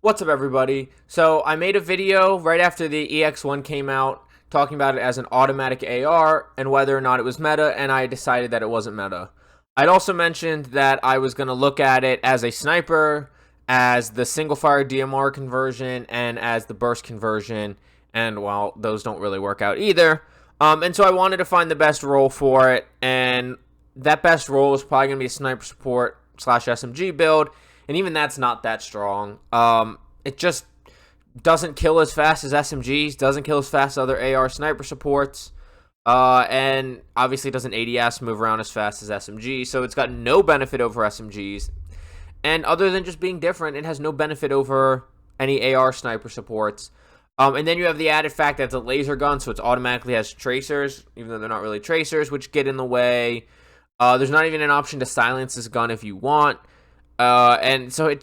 What's up, everybody? So I made a video right after the EX1 came out talking about it as an automatic AR and whether or not it was meta, and I decided that it wasn't meta. I'd also mentioned that I was going to look at it as a sniper, as the single fire DMR conversion, and as the burst conversion, and well, those don't really work out either. And so I wanted to find the best role for it, and that best role is probably going to be a sniper support slash SMG build, and even that's not that strong. It just doesn't kill as fast as SMGs, doesn't kill as fast as other AR sniper supports, and obviously doesn't ADS move around as fast as SMG, so it's got no benefit over SMGs. And other than just being different, it has no benefit over any AR sniper supports. And then you have the added fact that it's a laser gun, so it automatically has tracers, even though they're not really tracers, which get in the way. There's not even an option to silence this gun if you want. And so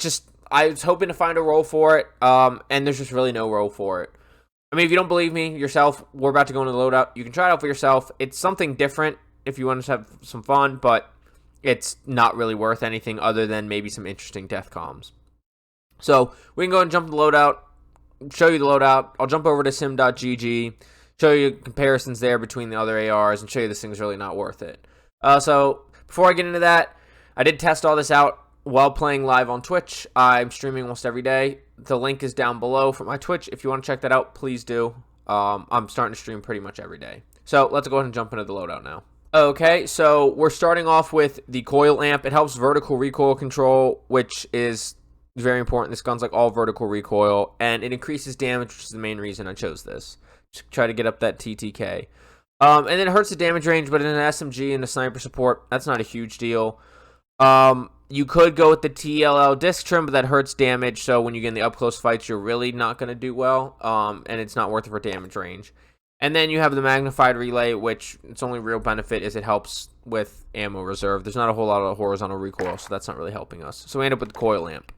I was hoping to find a role for it, and there's just really no role for it. I mean, if you don't believe me yourself, we're about to go into the loadout. You can try it out for yourself. It's something different if you want to have some fun, but it's not really worth anything other than maybe some interesting death comms. So we can go and jump to the loadout, show you the loadout. I'll jump over to sim.gg, show you comparisons there between the other ARs, and show you this thing's really not worth it. So before I get into that, I did test all this out while playing live on Twitch. I'm streaming almost every day. The link is down below for my Twitch. If you want to check that out, please do. I'm starting to stream pretty much every day. So let's go ahead and jump into the loadout now. Okay, so we're starting off with the coil amp. It helps vertical recoil control, which is very important. This gun's like all vertical recoil, and it increases damage, which is the main reason I chose this. Just try to get up that TTK. And then it hurts the damage range, but in an SMG and a sniper support, that's not a huge deal. You could go with the TLL disc trim, but that hurts damage, so when you get in the up-close fights, you're really not going to do well, and it's not worth it for damage range. And then you have the magnified relay, which its only real benefit is it helps with ammo reserve. There's not a whole lot of horizontal recoil, so that's not really helping us. So we end up with the coil amp.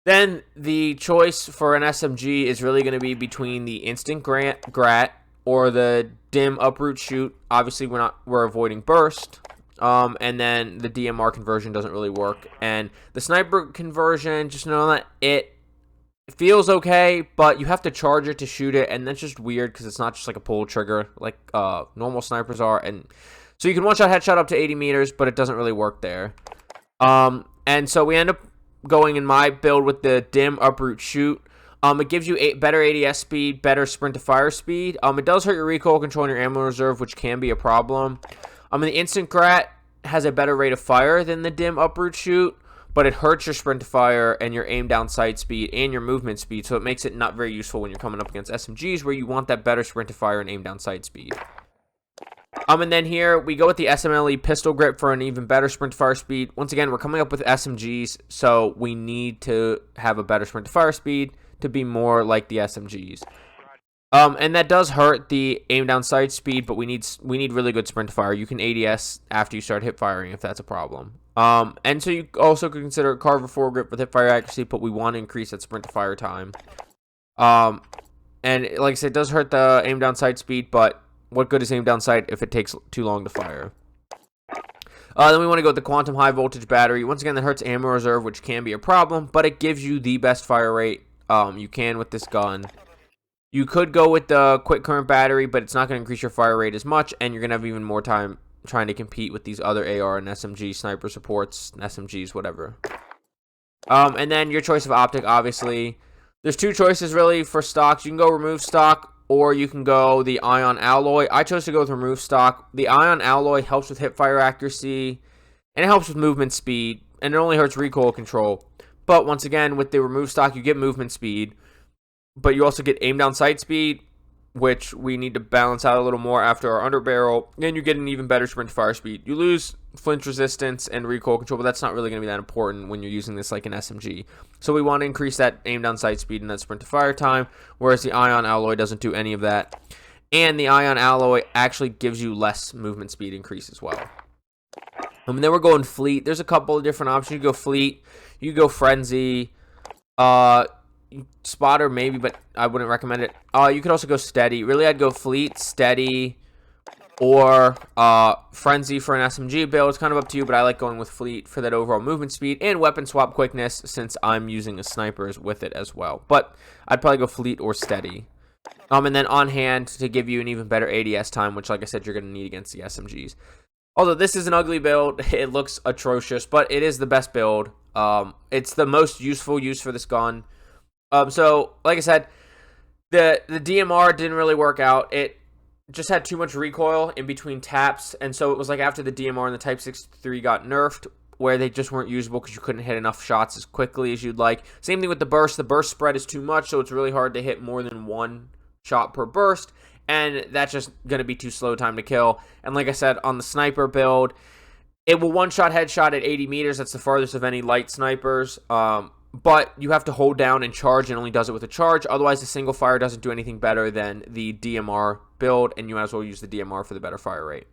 Then the choice for an SMG is really going to be between the instant grat or the dim uproot shoot. Obviously, we're avoiding burst. And then the DMR conversion doesn't really work. And the sniper conversion, just know that it feels okay, but you have to charge it to shoot it, and that's just weird because it's not just like a pull trigger like normal snipers are. And so you can one-shot headshot up to 80 meters, but it doesn't really work there. And so we end up going in my build with the dim uproot shoot. It gives you better ADS speed, better sprint to fire speed. It does hurt your recoil control and your ammo reserve, which can be a problem. The instant grat has a better rate of fire than the dim uproot shoot, but it hurts your sprint to fire and your aim down sight speed and your movement speed, so it makes it not very useful when you're coming up against SMGs where you want that better sprint to fire and aim down sight speed. And then here we go with the SMLE pistol grip for an even better sprint to fire speed. Once again, we're coming up with SMGs, so we need to have a better sprint to fire speed to be more like the SMGs. And that does hurt the aim down sight speed, but we need really good sprint to fire. You can ADS after you start hip firing if that's a problem. And so you also could consider a Carver foregrip with hip fire accuracy, but we want to increase that sprint to fire time. And like I said, it does hurt the aim down sight speed, but what good is aim down sight if it takes too long to fire? Then we want to go with the quantum high voltage battery. Once again, that hurts ammo reserve, which can be a problem, but it gives you the best fire rate you can with this gun. You could go with the quick current battery, but it's not going to increase your fire rate as much, and you're going to have even more time trying to compete with these other AR and SMG sniper supports, SMGs, whatever. And then your choice of optic, obviously. There's two choices, really, for stocks. You can go remove stock, or you can go the ion alloy. I chose to go with remove stock. The ion alloy helps with hip fire accuracy, and it helps with movement speed, and it only hurts recoil control. But once again, with the remove stock, you get movement speed, but you also get aim down sight speed, which we need to balance out a little more after our underbarrel, and you get an even better sprint to fire speed. You lose flinch resistance and recoil control, but that's not really going to be that important when you're using this like an SMG. So we want to increase that aim down sight speed and that sprint to fire time, whereas the ion alloy doesn't do any of that. And the ion alloy actually gives you less movement speed increase as well. Then we're going fleet. There's a couple of different options. You go fleet, you go frenzy, spotter maybe, but I wouldn't recommend it. You could also go steady. Really, I'd go fleet, steady, or Frenzy for an SMG build. It's kind of up to you, but I like going with Fleet for that overall movement speed and weapon swap quickness since I'm using the snipers with it as well. But I'd probably go Fleet or Steady. And then on hand to give you an even better ADS time, which, like I said, you're going to need against the SMGs. Although this is an ugly build, it looks atrocious, but it is the best build. It's the most useful use for this gun. So, like I said, the DMR didn't really work out. It just had too much recoil in between taps, and so it was like after the DMR and the Type 63 got nerfed, where they just weren't usable because you couldn't hit enough shots as quickly as you'd like. Same thing with the burst. The burst spread is too much, so it's really hard to hit more than one shot per burst, and that's just going to be too slow time to kill. And like I said, on the sniper build, it will one-shot headshot at 80 meters. That's the farthest of any light snipers. But you have to hold down and charge, and only does it with a charge. Otherwise, the single fire doesn't do anything better than the DMR build, and you might as well use the DMR for the better fire rate.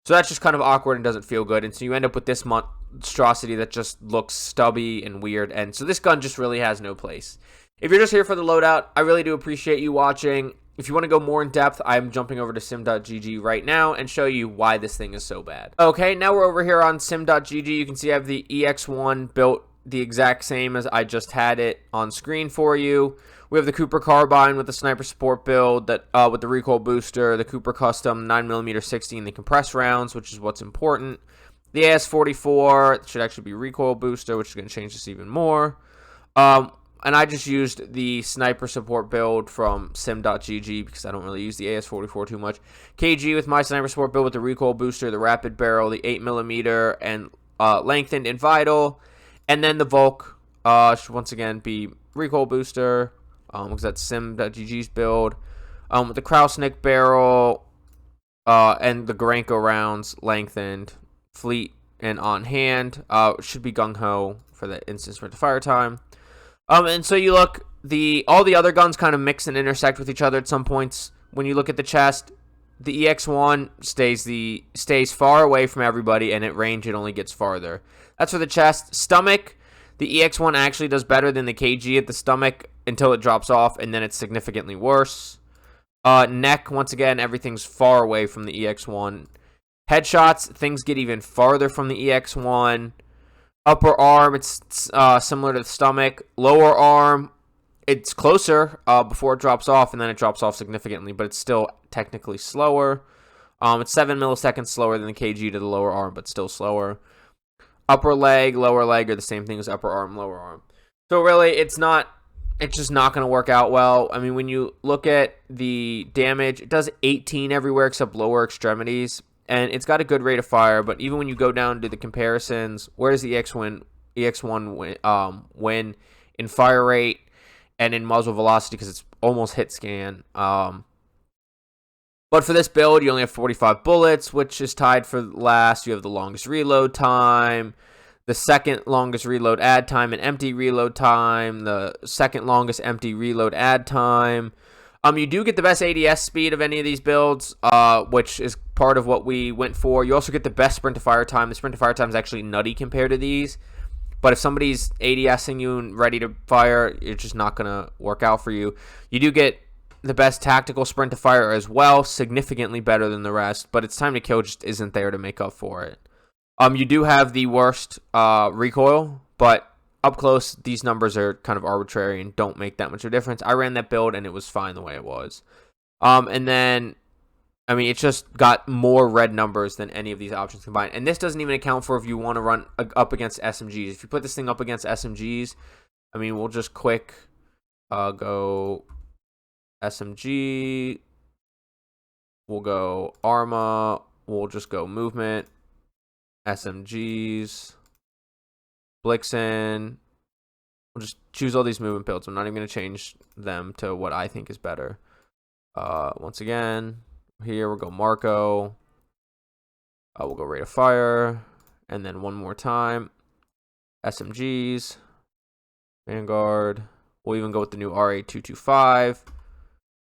So that's just kind of awkward and doesn't feel good. And so you end up with this monstrosity that just looks stubby and weird. And so this gun just really has no place. If you're just here for the loadout, I really do appreciate you watching. If you want to go more in depth, I'm jumping over to sim.gg right now and show you why this thing is so bad. Okay, now we're over here on sim.gg. You can see I have the EX1 built the exact same as I just had it on screen for you. We have the Cooper carbine with the sniper support build that with the recoil booster, the Cooper custom 9mm 60 and the compressed rounds, which is what's important. The AS44 should actually be recoil booster, which is going to change this even more. And I just used the sniper support build from sim.gg because I don't really use the AS44 too much. KG with my sniper support build with the recoil booster, the rapid barrel, the 8mm and lengthened and vital. And then the Volk should once again be recoil booster because that's sim.gg's build. With the Krausnik barrel and the Garanko rounds lengthened, Fleet and on hand. Should be gung ho for the instant sprint to fire time. And so you look, all the other guns kind of mix and intersect with each other at some points. When you look at the chest, the EX1 stays far away from everybody, and at range it only gets farther. That's for the chest. Stomach, the EX1 actually does better than the KG at the stomach until it drops off, and then it's significantly worse. Neck, once again, everything's far away from the EX1. Headshots, things get even farther from the EX1. Upper arm, it's similar to the stomach. Lower arm, it's closer before it drops off, and then it drops off significantly, but it's still technically slower. It's 7 milliseconds slower than the KG to the lower arm, but still slower. Upper leg, lower leg are the same thing as upper arm, lower arm. So really, it's just not going to work out well. I mean, when you look at the damage, it does 18 everywhere except lower extremities. And it's got a good rate of fire, but even when you go down to the comparisons, where does the EX1 win in fire rate and in muzzle velocity because it's almost hit scan. But for this build, you only have 45 bullets, which is tied for last. You have the longest reload time, the second longest reload add time, and empty reload time, the second longest empty reload add time. You do get the best ADS speed of any of these builds, which is part of what we went for. You also get the best sprint to fire time. The sprint to fire time is actually nutty compared to these. But if somebody's ADSing you and ready to fire, it's just not going to work out for you. You do get the best tactical sprint to fire as well, significantly better than the rest. But its time to kill just isn't there to make up for it. You do have the worst recoil, but up close, these numbers are kind of arbitrary and don't make that much of a difference. I ran that build, and it was fine the way it was. And then, I mean, it's just got more red numbers than any of these options combined. And this doesn't even account for if you want to run up against SMGs. If you put this thing up against SMGs, I mean, we'll just quick go SMG. We'll go Arma. We'll just go movement. SMGs. Blixen. We'll just choose all these movement builds. I'm not even going to change them to what I think is better. Once again, here we'll go Marco. We'll go rate of fire. And then one more time. SMGs. Vanguard. We'll even go with the new RA225.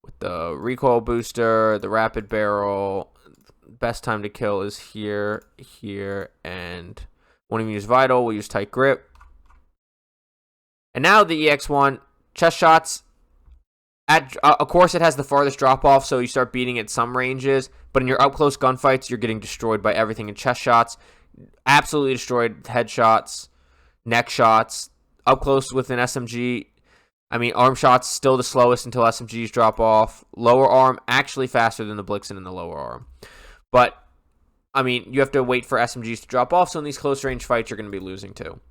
With the recoil booster, the rapid barrel. Best time to kill is here, and won't even use vital. We'll use tight grip. And now the EX1 chest shots. Of course, it has the farthest drop off, so you start beating at some ranges. But in your up close gunfights, you're getting destroyed by everything in chest shots, absolutely destroyed headshots, neck shots. Up close with an SMG, I mean, arm shots still the slowest until SMGs drop off. Lower arm actually faster than the Blixen in the lower arm, but I mean, you have to wait for SMGs to drop off. So in these close range fights, you're going to be losing too.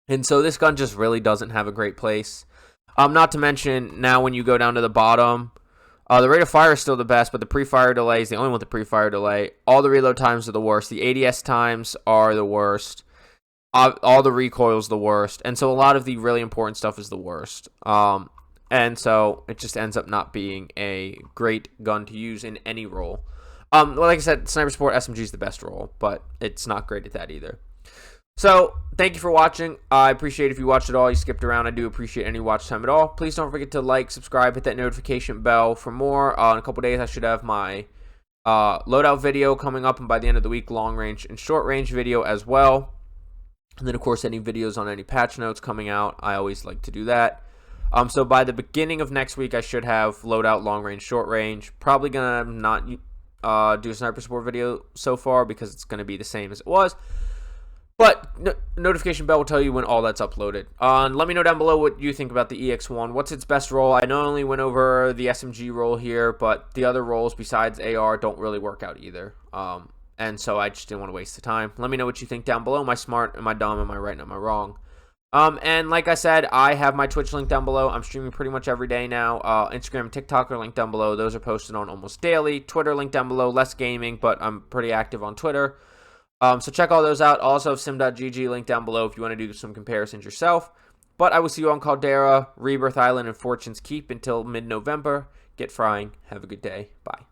And so this gun just really doesn't have a great place. Not to mention, now when you go down to the bottom, the rate of fire is still the best, but the pre-fire delay is the only one with the pre-fire delay. All the reload times are the worst. The ADS times are the worst. All the recoil's the worst. And so a lot of the really important stuff is the worst. And so it just ends up not being a great gun to use in any role. Well, like I said, Sniper Support SMG is the best role, but it's not great at that either. So, thank you for watching. I appreciate if you watched it all. You skipped around. I do appreciate any watch time at all. Please don't forget to like, subscribe, hit that notification bell for more. In a couple days, I should have my loadout video coming up, and by the end of the week, long range and short range video as well. And then, of course, any videos on any patch notes coming out. I always like to do that. So, by the beginning of next week, I should have loadout, long range, short range. Probably going to not do a Sniper Support video so far because it's going to be the same as it was. But notification bell will tell you when all that's uploaded. Let me know down below what you think about the EX1. What's its best role? I not only went over the SMG role here, but the other roles besides AR don't really work out either. And so I just didn't want to waste the time. Let me know what you think down below. Am I smart? Am I dumb? Am I right? Am I wrong? And like I said, I have my Twitch link down below. I'm streaming pretty much every day now. Instagram and TikTok are linked down below. Those are posted on almost daily. Twitter link down below. Less gaming, but I'm pretty active on Twitter. So check all those out. Also have sim.gg link down below if you want to do some comparisons yourself. But I will see you on Caldera, Rebirth Island, and Fortune's Keep until mid-November. Get frying. Have a good day. Bye.